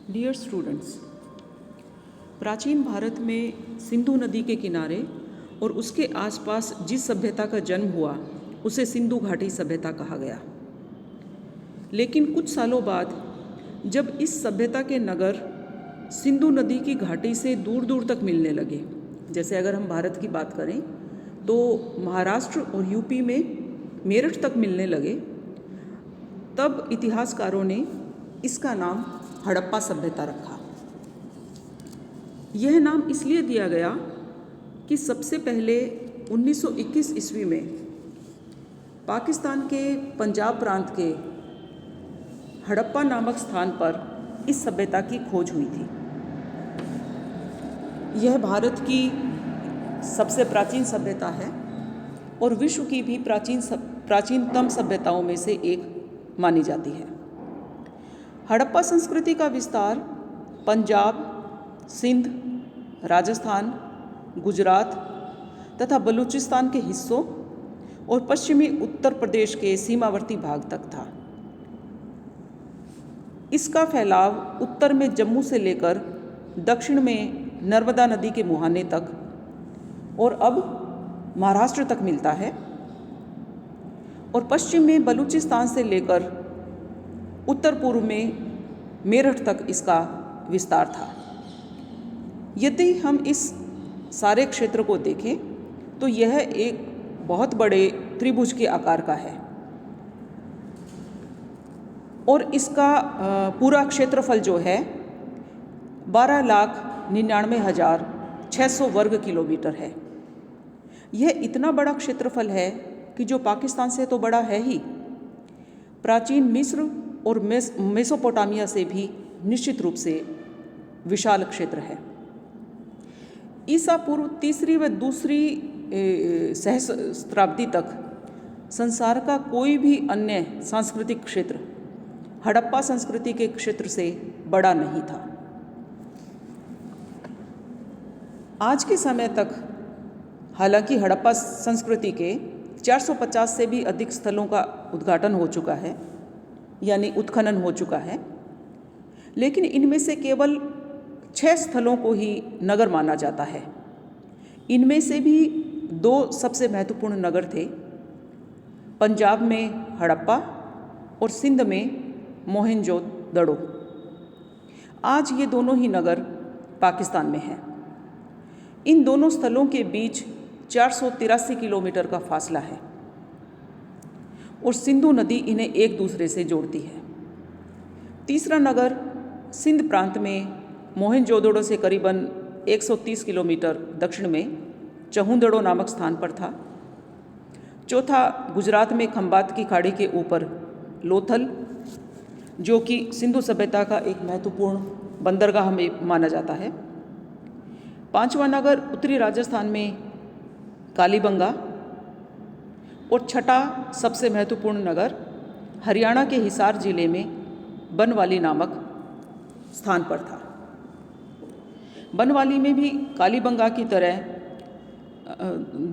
Dear students, प्राचीन भारत में सिंधु नदी के किनारे और उसके आसपास जिस सभ्यता का जन्म हुआ उसे सिंधु घाटी सभ्यता कहा गया। लेकिन कुछ सालों बाद जब इस सभ्यता के नगर सिंधु नदी की घाटी से दूर दूर तक मिलने लगे, जैसे अगर हम भारत की बात करें तो महाराष्ट्र और यूपी में मेरठ तक मिलने लगे, तब इतिहासकारों ने इसका नाम हड़प्पा सभ्यता रखा। यह नाम इसलिए दिया गया कि सबसे पहले 1921 ईस्वी में पाकिस्तान के पंजाब प्रांत के हड़प्पा नामक स्थान पर इस सभ्यता की खोज हुई थी। यह भारत की सबसे प्राचीन सभ्यता है और विश्व की भी प्राचीनतम सभ्यताओं में से एक मानी जाती है। हड़प्पा संस्कृति का विस्तार पंजाब, सिंध, राजस्थान, गुजरात तथा बलूचिस्तान के हिस्सों और पश्चिमी उत्तर प्रदेश के सीमावर्ती भाग तक था। इसका फैलाव उत्तर में जम्मू से लेकर दक्षिण में नर्मदा नदी के मुहाने तक और अब महाराष्ट्र तक मिलता है, और पश्चिम में बलूचिस्तान से लेकर उत्तर पूर्व में मेरठ तक इसका विस्तार था। यदि हम इस सारे क्षेत्र को देखें तो यह एक बहुत बड़े त्रिभुज के आकार का है और इसका पूरा क्षेत्रफल जो है 12,99,600 वर्ग किलोमीटर है। यह इतना बड़ा क्षेत्रफल है कि जो पाकिस्तान से तो बड़ा है ही, प्राचीन मिस्र और मेसोपोटामिया से भी निश्चित रूप से विशाल क्षेत्र है। ईसा पूर्व 3री व 2री सहस्त्राब्दी तक संसार का कोई भी अन्य सांस्कृतिक क्षेत्र हड़प्पा संस्कृति के क्षेत्र से बड़ा नहीं था। आज के समय तक हालांकि हड़प्पा संस्कृति के 450 से भी अधिक स्थलों का उद्घाटन हो चुका है, यानी उत्खनन हो चुका है, लेकिन इनमें से केवल 6 स्थलों को ही नगर माना जाता है। इनमें से भी 2 सबसे महत्वपूर्ण नगर थे, पंजाब में हड़प्पा और सिंध में मोहनजोदड़ो। आज ये दोनों ही नगर पाकिस्तान में हैं। इन दोनों स्थलों के बीच 483 किलोमीटर का फासला है और सिंधु नदी इन्हें एक दूसरे से जोड़ती है। तीसरा नगर सिंध प्रांत में मोहनजोदड़ो से करीबन 130 किलोमीटर दक्षिण में चहुंदड़ो नामक स्थान पर था। चौथा गुजरात में खंबात की खाड़ी के ऊपर लोथल, जो कि सिंधु सभ्यता का एक महत्वपूर्ण बंदरगाह में माना जाता है। पांचवा नगर उत्तरी राजस्थान में कालीबंगा और छठा सबसे महत्वपूर्ण नगर हरियाणा के हिसार जिले में बनवाली नामक स्थान पर था। बनवाली में भी कालीबंगा की तरह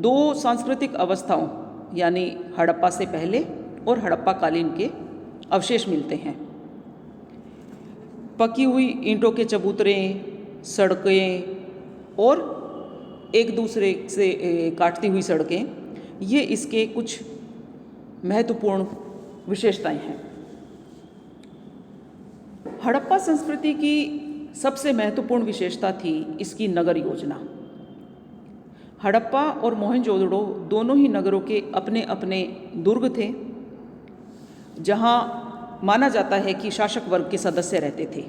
2 सांस्कृतिक अवस्थाओं यानी हड़प्पा से पहले और हड़प्पा कालीन के अवशेष मिलते हैं। पकी हुई ईंटों के चबूतरे, सड़कें और एक दूसरे से काटती हुई सड़कें, ये इसके कुछ महत्वपूर्ण विशेषताएं हैं। हड़प्पा संस्कृति की सबसे महत्वपूर्ण विशेषता थी इसकी नगर योजना। हड़प्पा और मोहनजोदड़ो दोनों ही नगरों के अपने अपने दुर्ग थे, जहां माना जाता है कि शासक वर्ग के सदस्य रहते थे,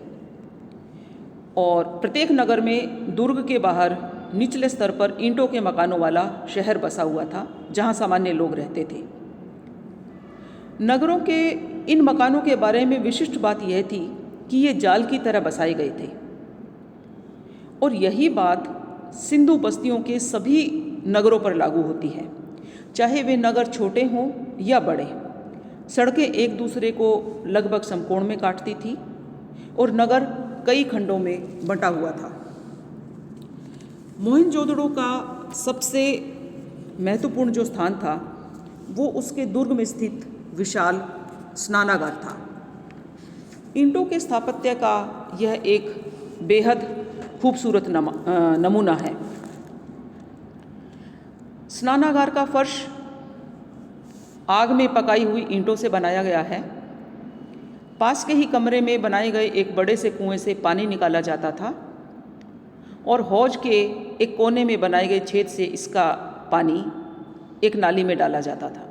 और प्रत्येक नगर में दुर्ग के बाहर निचले स्तर पर ईंटों के मकानों वाला शहर बसा हुआ था, जहां सामान्य लोग रहते थे। नगरों के इन मकानों के बारे में विशिष्ट बात यह थी कि ये जाल की तरह बसाए गए थे, और यही बात सिंधु बस्तियों के सभी नगरों पर लागू होती है, चाहे वे नगर छोटे हों या बड़े। सड़कें एक दूसरे को लगभग समकोण में काटती थी और नगर कई खंडों में बंटा हुआ था। मोहनजोदड़ो का सबसे महत्वपूर्ण जो स्थान था वो उसके दुर्ग में स्थित विशाल स्नानागार था। ईंटों के स्थापत्य का यह एक बेहद खूबसूरत नमूना है। स्नानागार का फर्श आग में पकाई हुई ईंटों से बनाया गया है। पास के ही कमरे में बनाए गए एक बड़े से कुएं से पानी निकाला जाता था और हौज के एक कोने में बनाए गए छेद से इसका पानी एक नाली में डाला जाता था।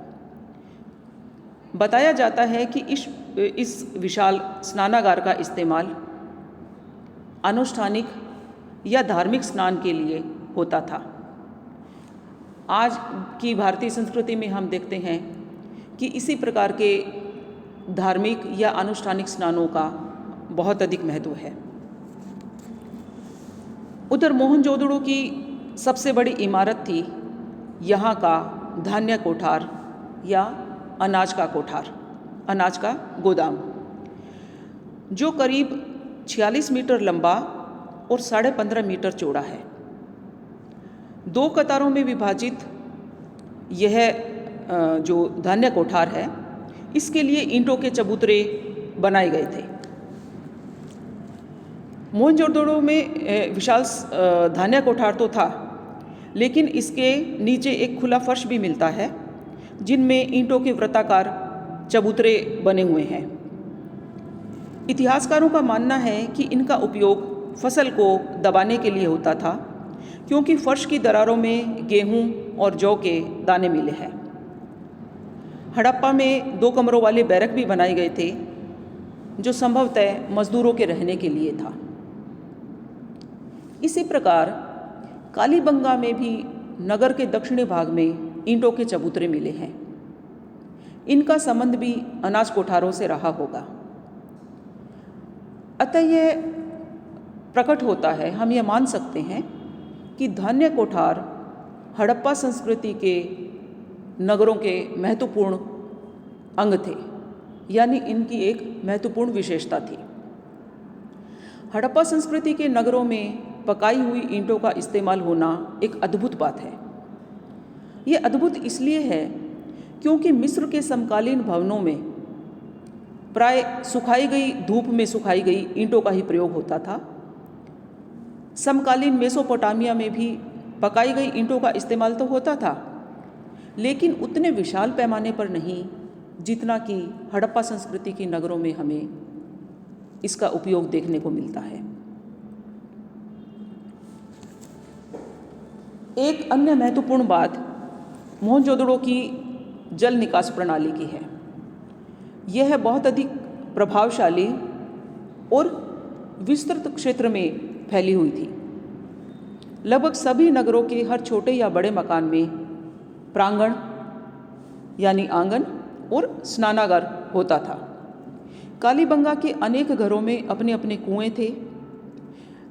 बताया जाता है कि इस विशाल स्नानागार का इस्तेमाल अनुष्ठानिक या धार्मिक स्नान के लिए होता था। आज की भारतीय संस्कृति में हम देखते हैं कि इसी प्रकार के धार्मिक या अनुष्ठानिक स्नानों का बहुत अधिक महत्व है। उधर मोहनजोदड़ो की सबसे बड़ी इमारत थी यहाँ का धान्य कोठार या अनाज का कोठार, अनाज का गोदाम, जो करीब 46 मीटर लंबा और 15.5 मीटर चौड़ा है। 2 कतारों में विभाजित यह जो धान्य कोठार है, इसके लिए ईंटों के चबूतरे बनाए गए थे। मोहनजोदड़ो में विशाल धान्य कोठार तो था, लेकिन इसके नीचे एक खुला फर्श भी मिलता है जिनमें ईंटों के वृत्ताकार चबूतरे बने हुए हैं। इतिहासकारों का मानना है कि इनका उपयोग फसल को दबाने के लिए होता था, क्योंकि फर्श की दरारों में गेहूं और जौ के दाने मिले हैं। हड़प्पा में 2 कमरों वाले बैरक भी बनाए गए थे, जो संभवतः मजदूरों के रहने के लिए था। इसी प्रकार कालीबंगा में भी नगर के दक्षिणी भाग में ईंटों के चबूतरे मिले हैं। इनका संबंध भी अनाज कोठारों से रहा होगा। अतः यह प्रकट होता है, हम यह मान सकते हैं कि धान्य कोठार हड़प्पा संस्कृति के नगरों के महत्वपूर्ण अंग थे, यानी इनकी एक महत्वपूर्ण विशेषता थी। हड़प्पा संस्कृति के नगरों में पकाई हुई ईंटों का इस्तेमाल होना एक अद्भुत बात है। ये अद्भुत इसलिए है क्योंकि मिस्र के समकालीन भवनों में प्राय सुखाई गई, धूप में सुखाई गई ईंटों का ही प्रयोग होता था। समकालीन मेसोपोटामिया में भी पकाई गई ईंटों का इस्तेमाल तो होता था, लेकिन उतने विशाल पैमाने पर नहीं जितना कि हड़प्पा संस्कृति की नगरों में हमें इसका उपयोग देखने को मिलता है। एक अन्य महत्वपूर्ण बात मोहनजोदड़ो की जल निकास प्रणाली की है। यह बहुत अधिक प्रभावशाली और विस्तृत क्षेत्र में फैली हुई थी। लगभग सभी नगरों के हर छोटे या बड़े मकान में प्रांगण यानी आंगन और स्नानागार होता था। कालीबंगा के अनेक घरों में अपने अपने कुएं थे।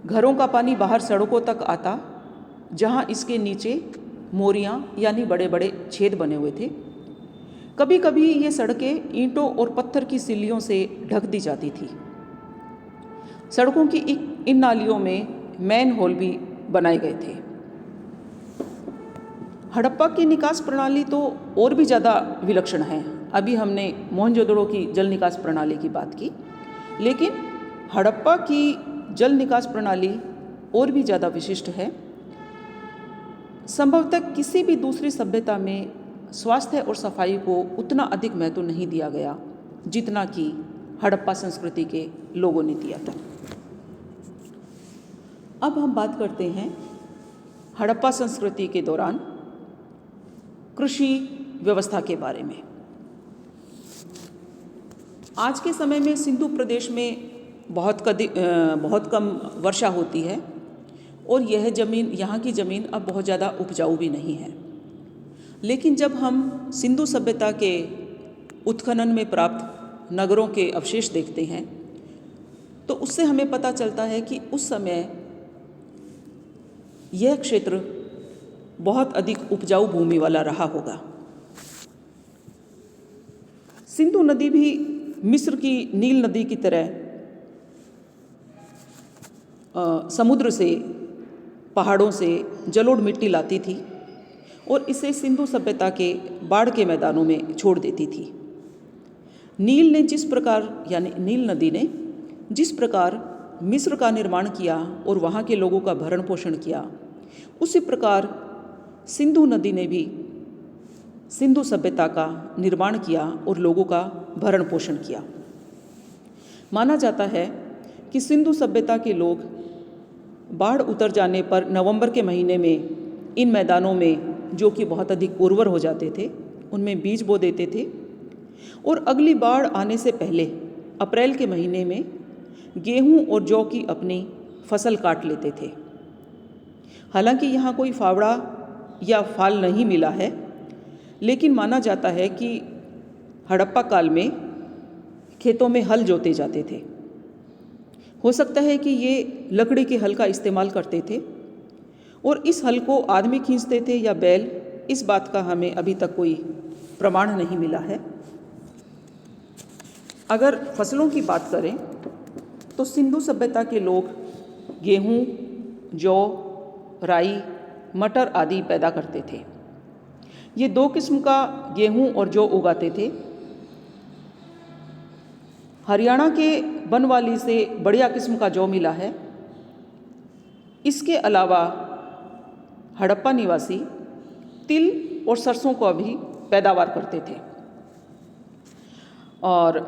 घरों का पानी बाहर सड़कों तक आता, जहां इसके नीचे मोरियां यानी बड़े बड़े छेद बने हुए थे। कभी कभी ये सड़कें ईंटों और पत्थर की सिल्लियों से ढक दी जाती थी। सड़कों की इन नालियों में मैन होल भी बनाए गए थे। हड़प्पा की निकास प्रणाली तो और भी ज़्यादा विलक्षण है। अभी हमने मोहनजोदड़ो की जल निकास प्रणाली की बात की, लेकिन हड़प्पा की जल निकास प्रणाली और भी ज़्यादा विशिष्ट है। संभवतः किसी भी दूसरी सभ्यता में स्वास्थ्य और सफाई को उतना अधिक महत्व नहीं दिया गया जितना कि हड़प्पा संस्कृति के लोगों ने दिया था। अब हम बात करते हैं हड़प्पा संस्कृति के दौरान कृषि व्यवस्था के बारे में। आज के समय में सिंधु प्रदेश में बहुत कम वर्षा होती है और यह ज़मीन, यहाँ की ज़मीन अब बहुत ज़्यादा उपजाऊ भी नहीं है। लेकिन जब हम सिंधु सभ्यता के उत्खनन में प्राप्त नगरों के अवशेष देखते हैं तो उससे हमें पता चलता है कि उस समय यह क्षेत्र बहुत अधिक उपजाऊ भूमि वाला रहा होगा। सिंधु नदी भी मिस्र की नील नदी की तरह समुद्र से, पहाड़ों से जलोढ़ मिट्टी लाती थी और इसे सिंधु सभ्यता के बाढ़ के मैदानों में छोड़ देती थी। नील ने जिस प्रकार, यानी नील नदी ने जिस प्रकार मिस्र का निर्माण किया और वहाँ के लोगों का भरण पोषण किया, उसी प्रकार सिंधु नदी ने भी सिंधु सभ्यता का निर्माण किया और लोगों का भरण पोषण किया। माना जाता है कि सिंधु सभ्यता के लोग बाढ़ उतर जाने पर नवंबर के महीने में इन मैदानों में, जो कि बहुत अधिक उर्वर हो जाते थे, उनमें बीज बो देते थे और अगली बाढ़ आने से पहले अप्रैल के महीने में गेहूं और जौ की अपनी फसल काट लेते थे। हालांकि यहाँ कोई फावड़ा या फाल नहीं मिला है, लेकिन माना जाता है कि हड़प्पा काल में खेतों में हल जोते जाते थे। हो सकता है कि ये लकड़ी के हल का इस्तेमाल करते थे और इस हल को आदमी खींचते थे या बैल, इस बात का हमें अभी तक कोई प्रमाण नहीं मिला है। अगर फसलों की बात करें तो सिंधु सभ्यता के लोग गेहूं, जौ, राई, मटर आदि पैदा करते थे। ये दो किस्म का गेहूं और जौ उगाते थे। हरियाणा के बनवाली से बढ़िया किस्म का जौ मिला है। इसके अलावा हड़प्पा निवासी तिल और सरसों को भी पैदावार करते थे और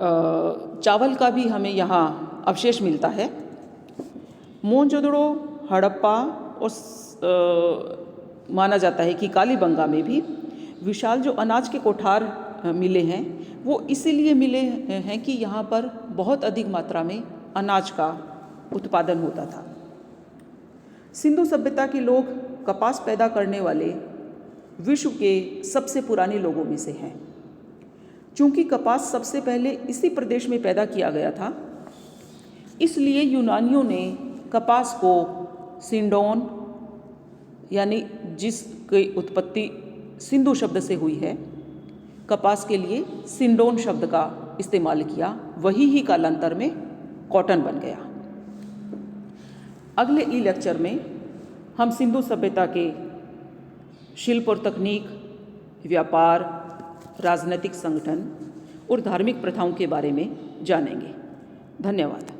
चावल का भी हमें यहाँ अवशेष मिलता है। मोहनजोदड़ो, हड़प्पा और माना जाता है कि कालीबंगा में भी विशाल जो अनाज के कोठार मिले हैं, वो इसीलिए मिले हैं कि यहाँ पर बहुत अधिक मात्रा में अनाज का उत्पादन होता था। सिंधु सभ्यता के लोग कपास पैदा करने वाले विश्व के सबसे पुराने लोगों में से हैं। चूँकि कपास सबसे पहले इसी प्रदेश में पैदा किया गया था, इसलिए यूनानियों ने कपास को सिंडोन, यानी जिसकी उत्पत्ति सिंधु शब्द से हुई है, कपास के लिए सिंडोन शब्द का इस्तेमाल किया। वही ही कालांतर में कॉटन बन गया। अगले ई लेक्चर में हम सिंधु सभ्यता के शिल्प और तकनीक, व्यापार, राजनीतिक संगठन और धार्मिक प्रथाओं के बारे में जानेंगे। धन्यवाद।